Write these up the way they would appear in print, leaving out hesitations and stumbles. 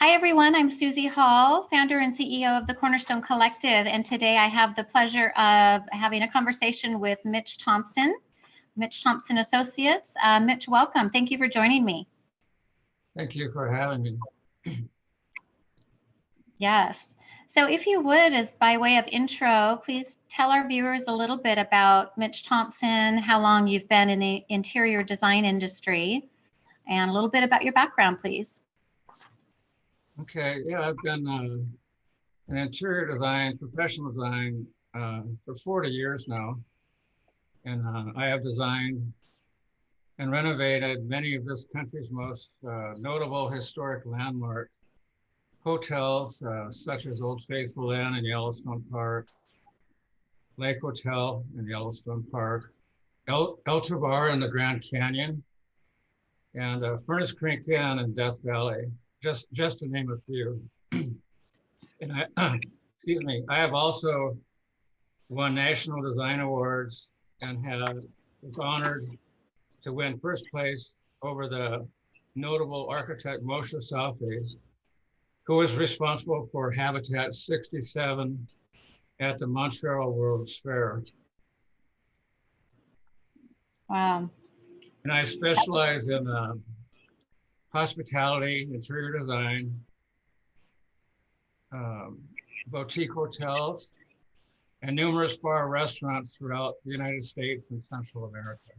Hi, everyone. I'm Suzie Hall, founder and CEO of the Cornerstone Collective. And today I have the pleasure of having a conversation with Mitch Thompson, Mitch Thompson Associates. Mitch, welcome. Thank you for joining me. Thank you for having me. Yes. So if you would, as by way of intro, please tell our viewers a little bit about Mitch Thompson, how long you've been in the interior design industry, and a little bit about your background, please. Okay, yeah, I've been in interior design, professional design for 40 years now. And I have designed and renovated many of this country's most notable historic landmark hotels, such as Old Faithful Inn in Yellowstone Park, Lake Hotel in Yellowstone Park, El Tovar in the Grand Canyon, and Furnace Creek Inn in Death Valley, just to name a few. And excuse me, I have also won national design awards and was honored to win first place over the notable architect Moshe Safi, who was responsible for Habitat 67 at the Montreal World's Fair. Wow. And I specialize in hospitality, interior design, boutique hotels, and numerous bar restaurants throughout the United States and Central America.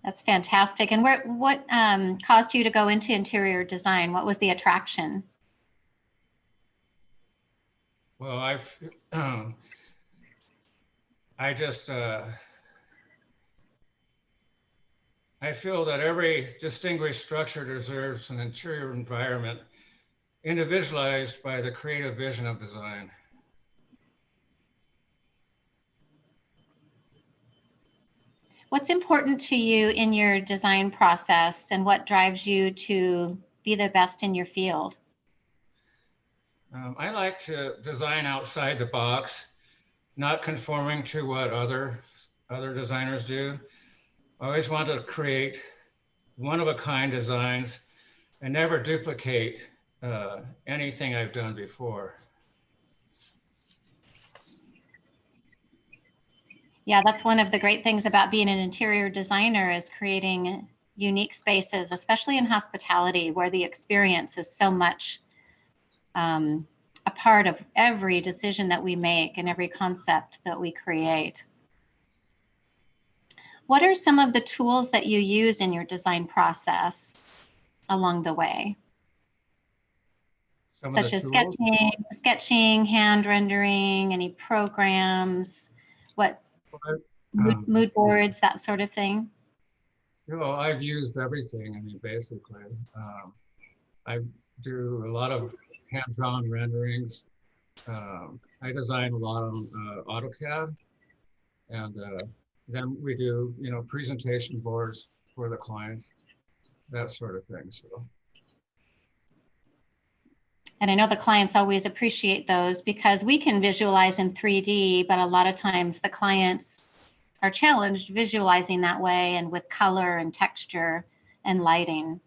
That's fantastic. And what caused you to go into interior design? What was the attraction? Well, I feel that every distinguished structure deserves an interior environment individualized by the creative vision of design. What's important to you in your design process, and what drives you to be the best in your field? I like to design outside the box, not conforming to what other designers do. I always want to create one-of-a-kind designs and never duplicate anything I've done before. Yeah, that's one of the great things about being an interior designer, is creating unique spaces, especially in hospitality, where the experience is so much a part of every decision that we make and every concept that we create. What are some of the tools that you use in your design process along the way? Such as sketching, hand rendering, any programs, mood boards, that sort of thing? Well, I've used everything. I mean, basically, I do a lot of hand-drawn renderings. I design a lot on AutoCAD, and then we do, presentation boards for the clients, that sort of thing. So. And I know the clients always appreciate those, because we can visualize in 3D, but a lot of times the clients are challenged visualizing that way and with color and texture and lighting.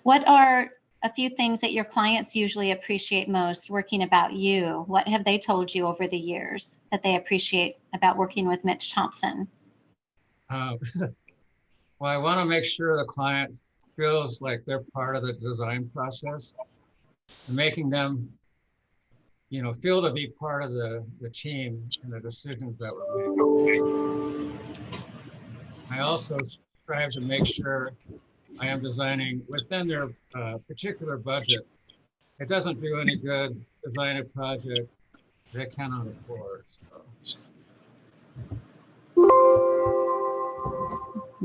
What are a few things that your clients usually appreciate most working about you? What have they told you over the years that they appreciate about working with Mitch Thompson? Well, I want to make sure the client feels like they're part of the design process, and making them, feel to be part of the team and the decisions that we're making. I also strive to make sure I am designing within their particular budget. It doesn't do any good to design a project they cannot afford. So.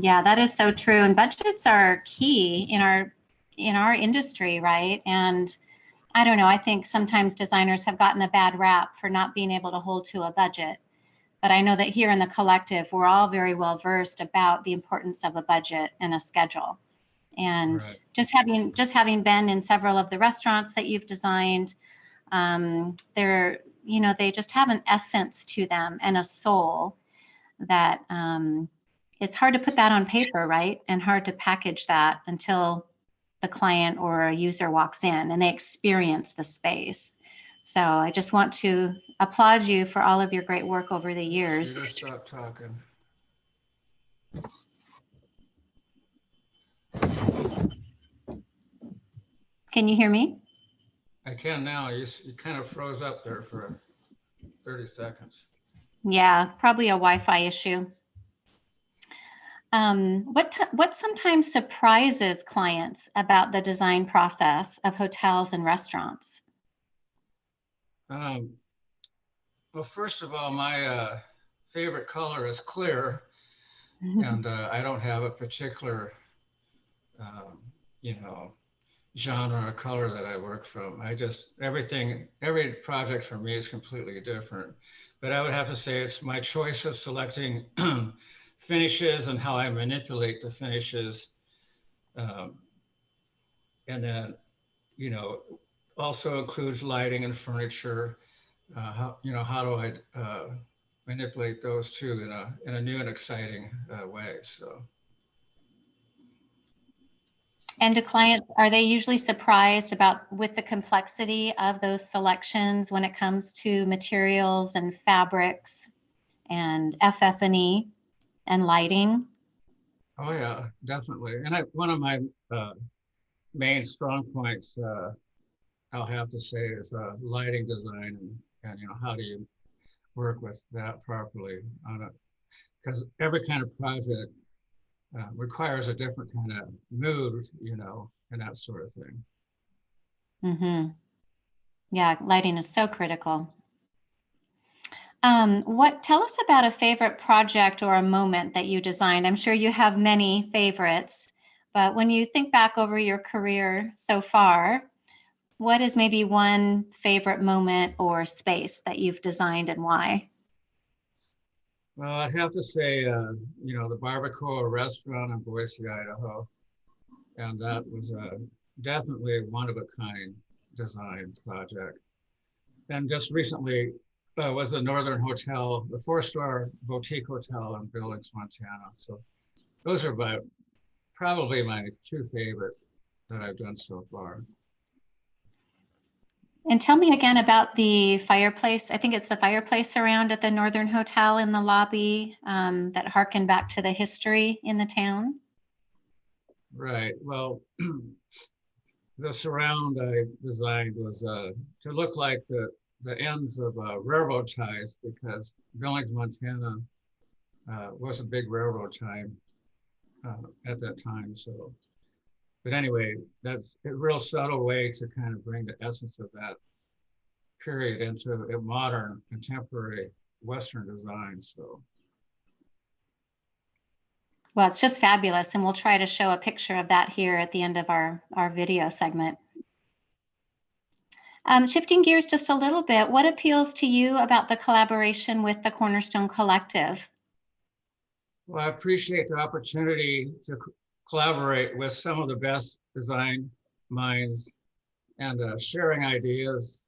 Yeah, that is so true. And budgets are key in our industry, right? And I don't know, I think sometimes designers have gotten a bad rap for not being able to hold to a budget. But I know that here in the collective, we're all very well versed about the importance of a budget and a schedule. And right. just having been in several of the restaurants that you've designed, they just have an essence to them and a soul that it's hard to put that on paper, right? And hard to package that until the client or a user walks in and they experience the space. So I just want to applaud you for all of your great work over the years. You just stop talking. Can you hear me? I can now. You kind of froze up there for 30 seconds. Yeah, probably a Wi-Fi issue. What sometimes surprises clients about the design process of hotels and restaurants? Well, first of all, my favorite color is clear, and I don't have a particular, you know, genre or color that I work from. Every project for me is completely different. But I would have to say it's my choice of selecting finishes and how I manipulate the finishes. And then, you know, also includes lighting and furniture. How do I manipulate those two in a new and exciting way? So. And do clients, are they usually surprised with the complexity of those selections when it comes to materials and fabrics and FF&E and lighting? Oh yeah, definitely. And one of my main strong points, I'll have to say, is lighting design and how do you work with that properly on it? Because every kind of project requires a different kind of mood, and that sort of thing. Mm-hmm. Yeah, lighting is so critical. Tell us about a favorite project or a moment that you designed. I'm sure you have many favorites, but when you think back over your career so far, what is maybe one favorite moment or space that you've designed and why? Well, I'd have to say, the Barbacoa restaurant in Boise, Idaho, and that was definitely a one-of-a-kind design project. And just recently was the Northern Hotel, the four-star boutique hotel in Billings, Montana. So those are probably my two favorite that I've done so far. And tell me again about the fireplace. I think it's the fireplace around at the Northern Hotel in the lobby that harken back to the history in the town. Right. Well, the surround I designed was to look like the ends of railroad ties because Billings, Montana was a big railroad time at that time. So, but anyway, that's a real subtle way to kind of bring the essence of that period into a modern, contemporary Western design. So. Well, it's just fabulous. And we'll try to show a picture of that here at the end of our video segment. Shifting gears just a little bit, what appeals to you about the collaboration with the Cornerstone Collective? Well, I appreciate the opportunity to collaborate with some of the best design minds and sharing ideas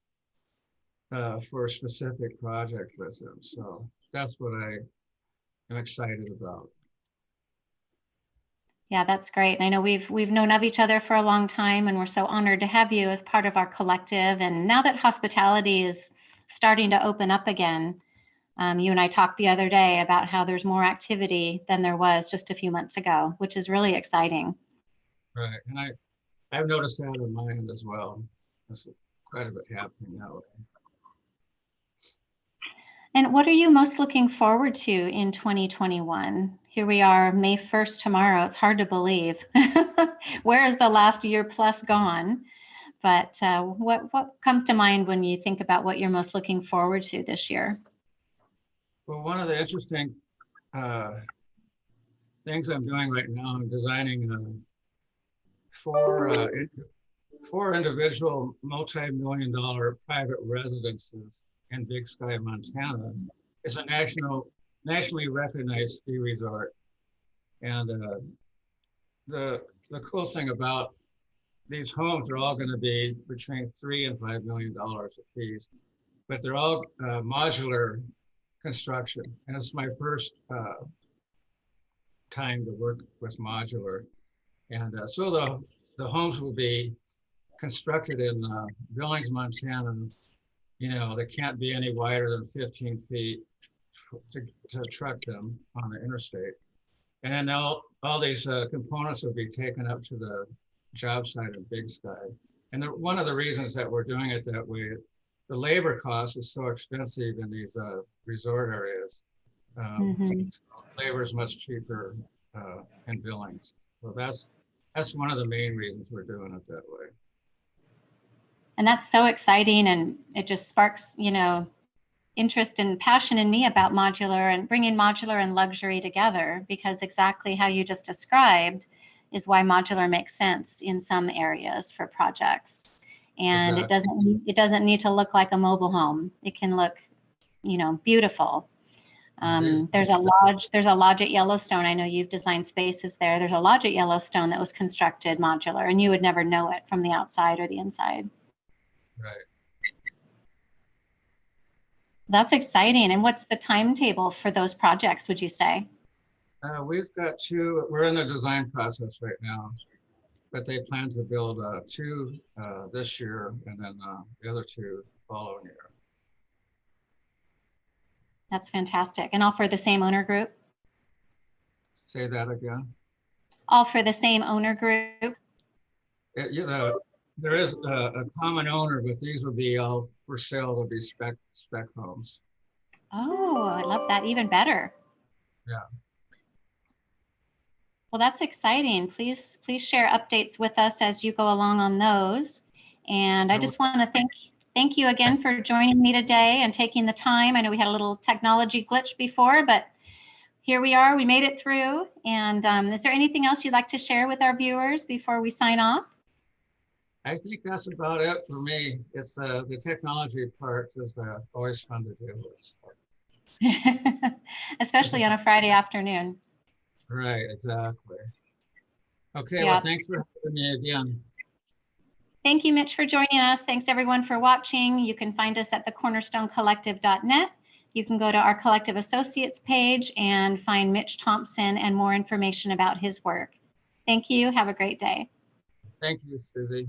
for a specific project with them. So that's what I am excited about. Yeah, that's great. And I know we've known of each other for a long time, and we're so honored to have you as part of our collective. And now that hospitality is starting to open up again, you and I talked the other day about how there's more activity than there was just a few months ago, which is really exciting. Right, and I've noticed that on my end as well. There's quite a bit happening that way. And what are you most looking forward to in 2021? Here we are, May 1st tomorrow. It's hard to believe. Where is the last year plus gone? But what comes to mind when you think about what you're most looking forward to this year? Well, one of the interesting things I'm doing right now, I'm designing four individual multi-million-dollar private residences in Big Sky, Montana. It's a nationally recognized ski resort. And the cool thing about these homes are all going to be between $3 and $5 million a piece, but they're all modular construction. And it's my first time to work with modular. And so the homes will be constructed in Billings, Montana. You know, they can't be any wider than 15 feet to truck them on the interstate. And then all these components will be taken up to the job site in Big Sky. And one of the reasons that we're doing it that way, the labor cost is so expensive in these resort areas. Labor is much cheaper in Billings. So that's one of the main reasons we're doing it that way. And that's so exciting, and it just sparks, you know, interest and passion in me about modular and bringing modular and luxury together, because exactly how you just described is why modular makes sense in some areas for projects. And exactly. It doesn't need to look like a mobile home. It can look, you know, beautiful. There's a lodge at Yellowstone. I know you've designed spaces there. There's a lodge at Yellowstone that was constructed modular, and you would never know it from the outside or the inside. Right. That's exciting. And what's the timetable for those projects, would you say? We've got two. We're in the design process right now, but they plan to build two this year, and then the other two following year. That's fantastic. And all for the same owner group? Say that again. All for the same owner group? You know, there is a common owner, but these will be all for sale. They'll be spec homes. Oh, I love that. Even better. Yeah. Well, that's exciting. Please share updates with us as you go along on those. And I just want to thank you again for joining me today and taking the time. I know we had a little technology glitch before, but here we are. We made it through. And is there anything else you'd like to share with our viewers before we sign off? I think that's about it for me. It's the technology part is always fun to deal with. Especially on a Friday afternoon. Right, exactly. Okay, yeah. Well, thanks for having me again. Thank you, Mitch, for joining us. Thanks, everyone, for watching. You can find us at thecornerstonecollective.net. You can go to our Collective Associates page and find Mitch Thompson and more information about his work. Thank you. Have a great day. Thank you, Suzie.